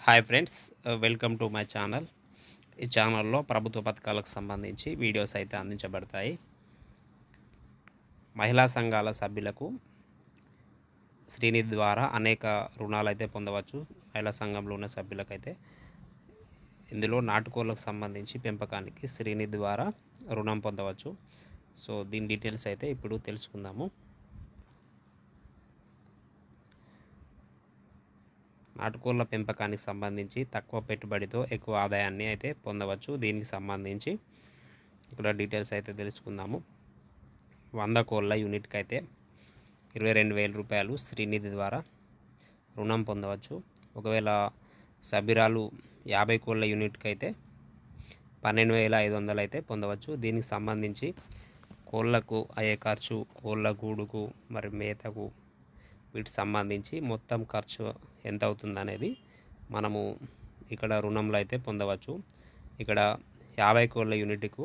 Hi friends, welcome to my channel. ఈ ఛానల్లో ప్రభుత్వ పథకాలకు సంబంధించి వీడియోస్ అయితే అందించబడతాయి. మహిళా సంఘాల సభ్యులకు శ్రీనిధి ద్వారా అనేక రుణాలు అయితే పొందవచ్చు. మహిళా సంఘంలో ఉన్న సభ్యులకైతే ఇందులో నాటుకోళ్లకు సంబంధించి పెంపకానికి శ్రీనిధి ద్వారా రుణం పొందవచ్చు. సో దీని డీటెయిల్స్ అయితే ఇప్పుడు తెలుసుకుందాము. నాటుకోళ్ల పెంపకానికి సంబంధించి తక్కువ పెట్టుబడితో ఎక్కువ ఆదాయాన్ని అయితే పొందవచ్చు. దీనికి సంబంధించి ఇక్కడ డీటెయిల్స్ అయితే తెలుసుకుందాము. 100 కోళ్ళ యూనిట్కి అయితే 22,000 రూపాయలు శ్రీనిధి ద్వారా రుణం పొందవచ్చు. ఒకవేళ సభ్యురాలు 50 కోళ్ళ యూనిట్కి అయితే 12,500 అయితే పొందవచ్చు. దీనికి సంబంధించి కోళ్ళకు అయ్యే ఖర్చు, కోళ్ళ గూడుకు మరి మేతకు వీటికి సంబంధించి మొత్తం ఖర్చు ఎంత అవుతుంది అనేది మనము ఇక్కడ రుణంలో అయితే పొందవచ్చు. ఇక్కడ 50 కోళ్ళ యూనిట్కు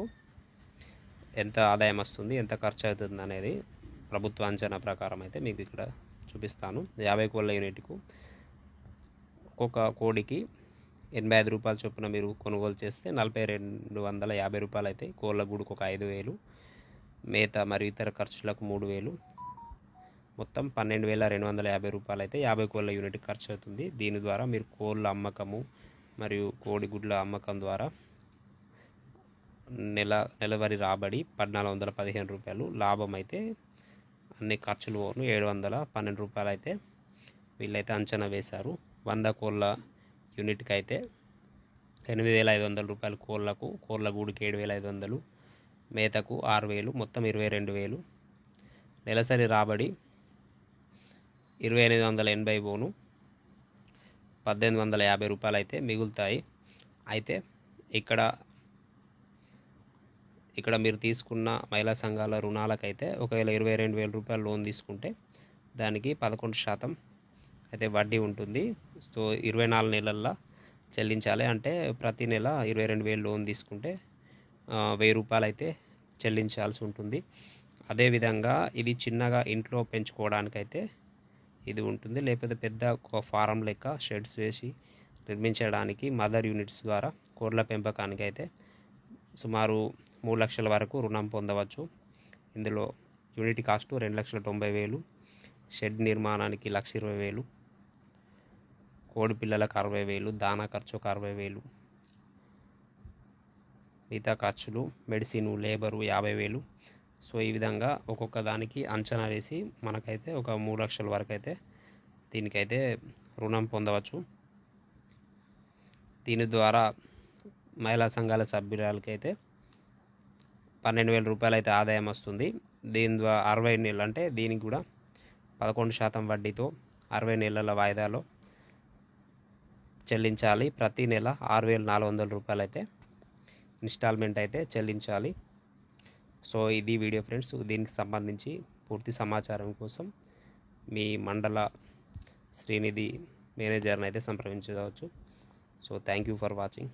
ఎంత ఆదాయం వస్తుంది, ఎంత ఖర్చు అవుతుంది అనేది ప్రభుత్వ అంచనా ప్రకారం అయితే మీకు ఇక్కడ చూపిస్తాను. 50 కోళ్ళ యూనిట్కు ఒక్కొక్క కోడికి 85 రూపాయల చొప్పున మీరు కొనుగోలు చేస్తే 4,250 రూపాయలు అయితే. కోళ్ళ గూడుకు ఒక 5,000, మేత మరియు ఇతర ఖర్చులకు 3,000, మొత్తం 12,250 రూపాయలు అయితే 50 కోళ్ళ యూనిట్ ఖర్చు అవుతుంది. దీని ద్వారా మీరు కోళ్ళ అమ్మకము మరియు కోడిగుడ్ల అమ్మకం ద్వారా నెలవారీ రాబడి 1,415 రూపాయలు, లాభం అయితే అన్ని ఖర్చులు 712 రూపాయలు అయితే వీళ్ళైతే అంచనా వేశారు. 100 కోళ్ళ యూనిట్కి అయితే 8,500 రూపాయలు కోళ్ళకు, కోళ్ళ గూడుకి 7,500, మేతకు 6,000, మొత్తం 22,000. నెలసరి రాబడి 2,880 పోను 1,850 రూపాయలు అయితే మిగులుతాయి. అయితే ఇక్కడ మీరు తీసుకున్న మహిళా సంఘాల రుణాలకైతే ఒకవేళ 22,000 రూపాయలు లోన్ తీసుకుంటే దానికి 11% అయితే వడ్డీ ఉంటుంది. సో 24 నెలల్లో చెల్లించాలి. అంటే ప్రతి నెల 22,000 లోన్ తీసుకుంటే 1,000 రూపాయలు అయితే చెల్లించాల్సి ఉంటుంది. అదేవిధంగా ఇది చిన్నగా ఇంట్లో పెంచుకోవడానికైతే ఇది ఉంటుంది. లేకపోతే పెద్ద ఫారం లెక్క షెడ్స్ వేసి నిర్మించడానికి మదర్ యూనిట్స్ ద్వారా కోళ్ళ పెంపకానికి అయితే సుమారు 3 లక్షల వరకు రుణం పొందవచ్చు. ఇందులో యూనిట్ కాస్ట్ 2,90,000, షెడ్ నిర్మాణానికి 1,20,000, కోడి పిల్లలకు 60,000, దానా ఖర్చు ఒక 60,000, మిగతా ఖర్చులు మెడిసిన్, లేబరు 50,000. సో ఈ విధంగా ఒక్కొక్క దానికి అంచనా వేసి మనకైతే ఒక 3 లక్షల వరకు అయితే దీనికైతే రుణం పొందవచ్చు. దీని ద్వారా మహిళా సంఘాల సభ్యురాలకైతే 12,000 రూపాయలు అయితే ఆదాయం వస్తుంది. దీని ద్వారా 60 నెలలు అంటే దీనికి కూడా 11% వడ్డీతో 60 నెలల వాయిదాలో చెల్లించాలి. ప్రతి నెల 6,400 రూపాయలు అయితే ఇన్స్టాల్మెంట్ అయితే చెల్లించాలి. సో ఇది వీడియో ఫ్రెండ్స్. దీనికి సంబంధించి పూర్తి సమాచారం కోసం మీ మండల శ్రీనిధి మేనేజర్ని అయితే సంప్రదించవచ్చు. So thank you for watching.